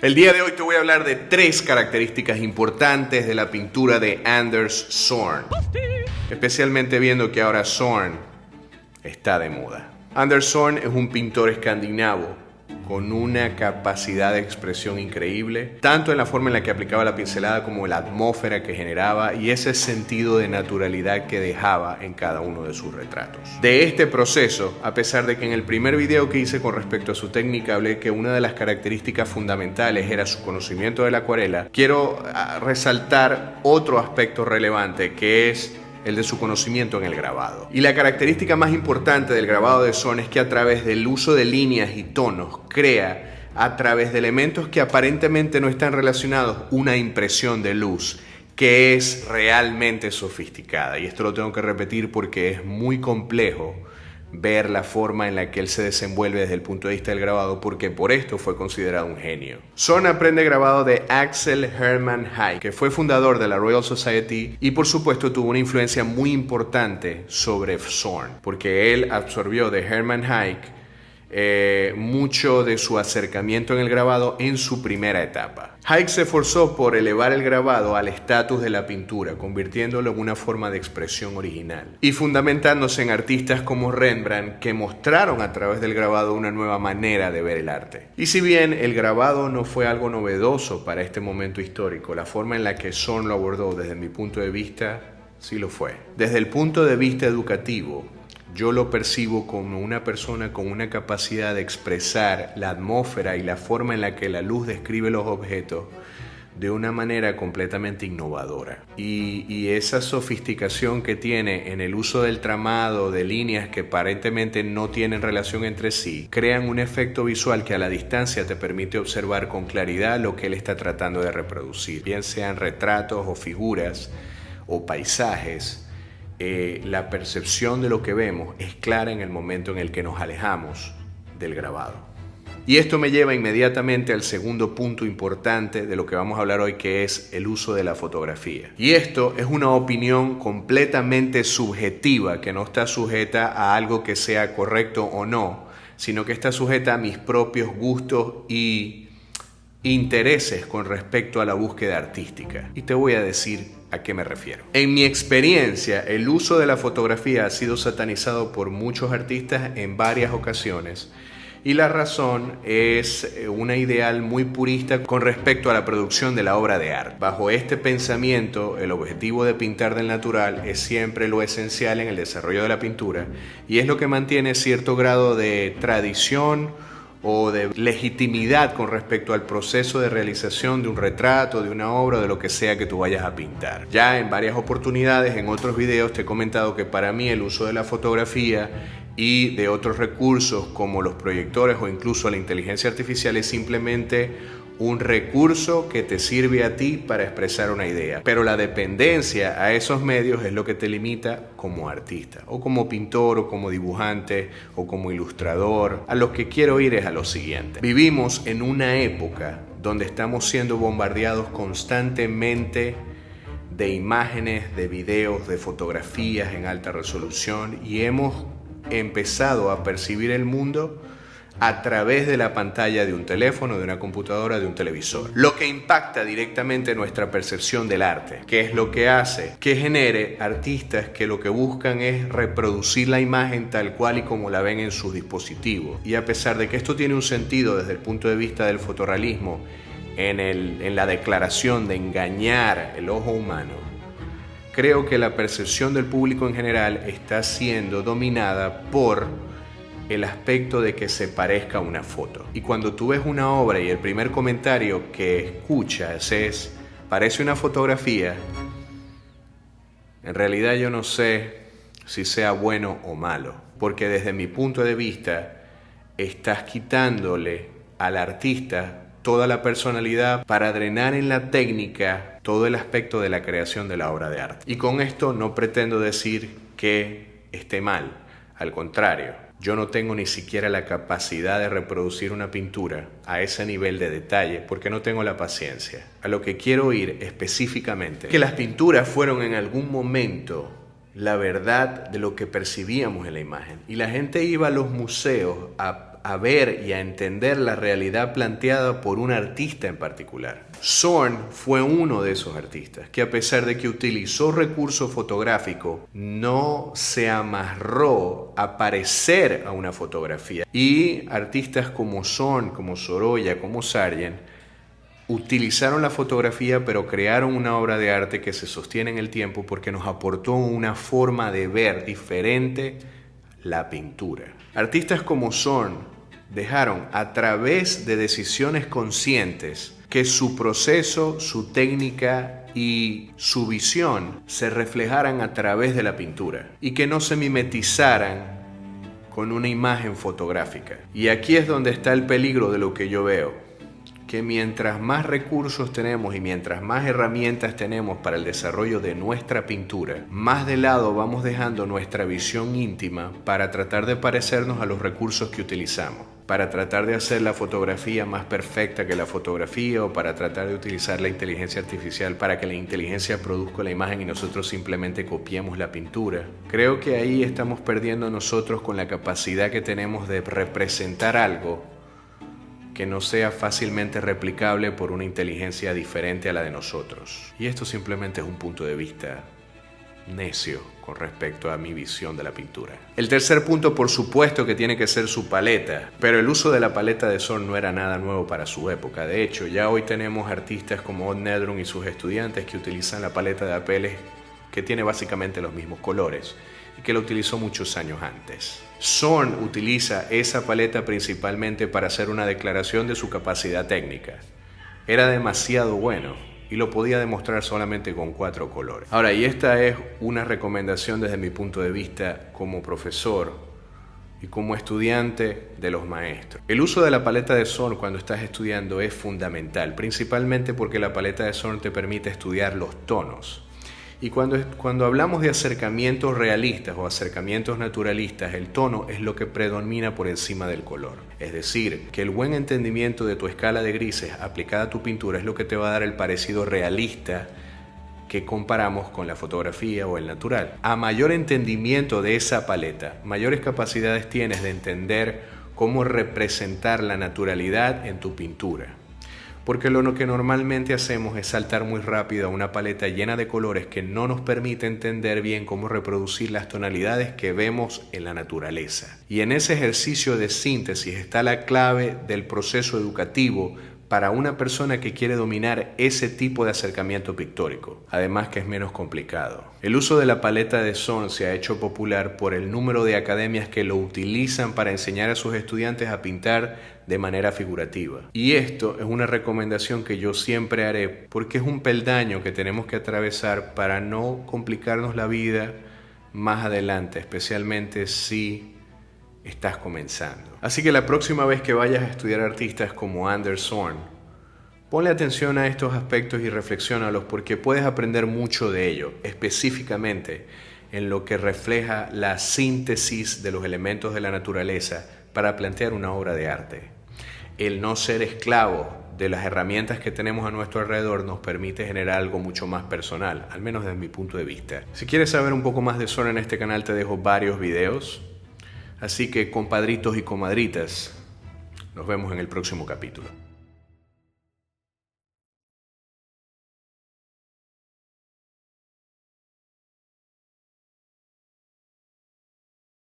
El día de hoy te voy a hablar de 3 características importantes de la pintura de Anders Zorn, especialmente viendo que ahora Zorn está de moda. Anders Zorn es un pintor escandinavo con una capacidad de expresión increíble, tanto en la forma en la que aplicaba la pincelada como en la atmósfera que generaba y ese sentido de naturalidad que dejaba en cada uno de sus retratos. De este proceso, a pesar de que en el primer video que hice con respecto a su técnica hablé que una de las características fundamentales era su conocimiento de la acuarela, quiero resaltar otro aspecto relevante que es el de su conocimiento en el grabado. Y la característica más importante del grabado de Zorn es que a través del uso de líneas y tonos crea, a través de elementos que aparentemente no están relacionados, una impresión de luz que es realmente sofisticada. Y esto lo tengo que repetir porque es muy complejo ver la forma en la que él se desenvuelve desde el punto de vista del grabado, porque por esto fue considerado un genio. Zorn aprende grabado de Axel Hermann Haig, que fue fundador de la Royal Society y por supuesto tuvo una influencia muy importante sobre Zorn, porque él absorbió de Hermann Haig mucho de su acercamiento en el grabado en su primera etapa. Haig se esforzó por elevar el grabado al estatus de la pintura, convirtiéndolo en una forma de expresión original y fundamentándose en artistas como Rembrandt que mostraron a través del grabado una nueva manera de ver el arte. Y si bien el grabado no fue algo novedoso para este momento histórico, la forma en la que Zorn lo abordó desde mi punto de vista sí lo fue. Desde el punto de vista educativo, yo lo percibo como una persona con una capacidad de expresar la atmósfera y la forma en la que la luz describe los objetos de una manera completamente innovadora. Y esa sofisticación que tiene en el uso del tramado de líneas que aparentemente no tienen relación entre sí, crean un efecto visual que a la distancia te permite observar con claridad lo que él está tratando de reproducir, bien sean retratos o figuras o paisajes. La percepción de lo que vemos es clara en el momento en el que nos alejamos del grabado. Y esto me lleva inmediatamente al segundo punto importante de lo que vamos a hablar hoy, que es el uso de la fotografía. Y esto es una opinión completamente subjetiva que no está sujeta a algo que sea correcto o no, sino que está sujeta a mis propios gustos y intereses con respecto a la búsqueda artística. Y te voy a decir ¿a qué me refiero? En mi experiencia, el uso de la fotografía ha sido satanizado por muchos artistas en varias ocasiones y la razón es una ideal muy purista con respecto a la producción de la obra de arte. Bajo este pensamiento, el objetivo de pintar del natural es siempre lo esencial en el desarrollo de la pintura y es lo que mantiene cierto grado de tradición o de legitimidad con respecto al proceso de realización de un retrato, de una obra, de lo que sea que tú vayas a pintar. Ya en varias oportunidades, en otros videos, te he comentado que para mí el uso de la fotografía y de otros recursos como los proyectores o incluso la inteligencia artificial es simplemente un recurso que te sirve a ti para expresar una idea. Pero la dependencia a esos medios es lo que te limita como artista, o como pintor, o como dibujante, o como ilustrador. A lo que quiero ir es a lo siguiente. Vivimos en una época donde estamos siendo bombardeados constantemente de imágenes, de videos, de fotografías en alta resolución y hemos empezado a percibir el mundo a través de la pantalla de un teléfono, de una computadora, de un televisor. Lo que impacta directamente nuestra percepción del arte, que es lo que hace que genere artistas que lo que buscan es reproducir la imagen tal cual y como la ven en sus dispositivos. Y a pesar de que esto tiene un sentido desde el punto de vista del fotorrealismo, en la declaración de engañar el ojo humano, creo que la percepción del público en general está siendo dominada por el aspecto de que se parezca a una foto. Y cuando tú ves una obra y el primer comentario que escuchas es parece una fotografía, en realidad yo no sé si sea bueno o malo, porque desde mi punto de vista estás quitándole al artista toda la personalidad para drenar en la técnica todo el aspecto de la creación de la obra de arte. Y con esto no pretendo decir que esté mal, al contrario. Yo no tengo ni siquiera la capacidad de reproducir una pintura a ese nivel de detalle porque no tengo la paciencia. A lo que quiero ir específicamente, que las pinturas fueron en algún momento la verdad de lo que percibíamos en la imagen. Y la gente iba a los museos a a ver y a entender la realidad planteada por un artista en particular. Zorn fue uno de esos artistas que, a pesar de que utilizó recurso fotográfico, no se amarró a parecer a una fotografía. Y artistas como Zorn, como Sorolla, como Sargent utilizaron la fotografía, pero crearon una obra de arte que se sostiene en el tiempo porque nos aportó una forma de ver diferente la pintura. Artistas como Zorn dejaron, a través de decisiones conscientes, que su proceso, su técnica y su visión se reflejaran a través de la pintura y que no se mimetizaran con una imagen fotográfica. Y aquí es donde está el peligro de lo que yo veo, que mientras más recursos tenemos y mientras más herramientas tenemos para el desarrollo de nuestra pintura, más de lado vamos dejando nuestra visión íntima para tratar de parecernos a los recursos que utilizamos, para tratar de hacer la fotografía más perfecta que la fotografía, o para tratar de utilizar la inteligencia artificial para que la inteligencia produzca la imagen y nosotros simplemente copiemos la pintura. Creo que ahí estamos perdiendo nosotros con la capacidad que tenemos de representar algo que no sea fácilmente replicable por una inteligencia diferente a la de nosotros. Y esto simplemente es un punto de vista necio con respecto a mi visión de la pintura. El tercer punto, por supuesto, que tiene que ser su paleta, pero el uso de la paleta de Zorn no era nada nuevo para su época. De hecho, ya hoy tenemos artistas como Odd Nedrum y sus estudiantes que utilizan la paleta de papeles que tiene básicamente los mismos colores y que lo utilizó muchos años antes. Zorn utiliza esa paleta principalmente para hacer una declaración de su capacidad técnica. Era demasiado bueno y lo podía demostrar solamente con 4 colores. Ahora, y esta es una recomendación desde mi punto de vista como profesor y como estudiante de los maestros. El uso de la paleta de Zorn cuando estás estudiando es fundamental, principalmente porque la paleta de Zorn te permite estudiar los tonos. Y cuando hablamos de acercamientos realistas o acercamientos naturalistas, el tono es lo que predomina por encima del color. Es decir, que el buen entendimiento de tu escala de grises aplicada a tu pintura es lo que te va a dar el parecido realista que comparamos con la fotografía o el natural. A mayor entendimiento de esa paleta, mayores capacidades tienes de entender cómo representar la naturalidad en tu pintura. Porque lo que normalmente hacemos es saltar muy rápido a una paleta llena de colores que no nos permite entender bien cómo reproducir las tonalidades que vemos en la naturaleza. Y en ese ejercicio de síntesis está la clave del proceso educativo para una persona que quiere dominar ese tipo de acercamiento pictórico, además que es menos complicado. El uso de la paleta de Zorn se ha hecho popular por el número de academias que lo utilizan para enseñar a sus estudiantes a pintar de manera figurativa. Y esto es una recomendación que yo siempre haré porque es un peldaño que tenemos que atravesar para no complicarnos la vida más adelante, especialmente si estás comenzando. Así que la próxima vez que vayas a estudiar artistas como Anders Zorn, ponle atención a estos aspectos y reflexiónalos porque puedes aprender mucho de ello, específicamente en lo que refleja la síntesis de los elementos de la naturaleza para plantear una obra de arte. El no ser esclavo de las herramientas que tenemos a nuestro alrededor nos permite generar algo mucho más personal, al menos desde mi punto de vista. Si quieres saber un poco más de Zorn, en este canal te dejo varios videos. Así que, compadritos y comadritas, nos vemos en el próximo capítulo.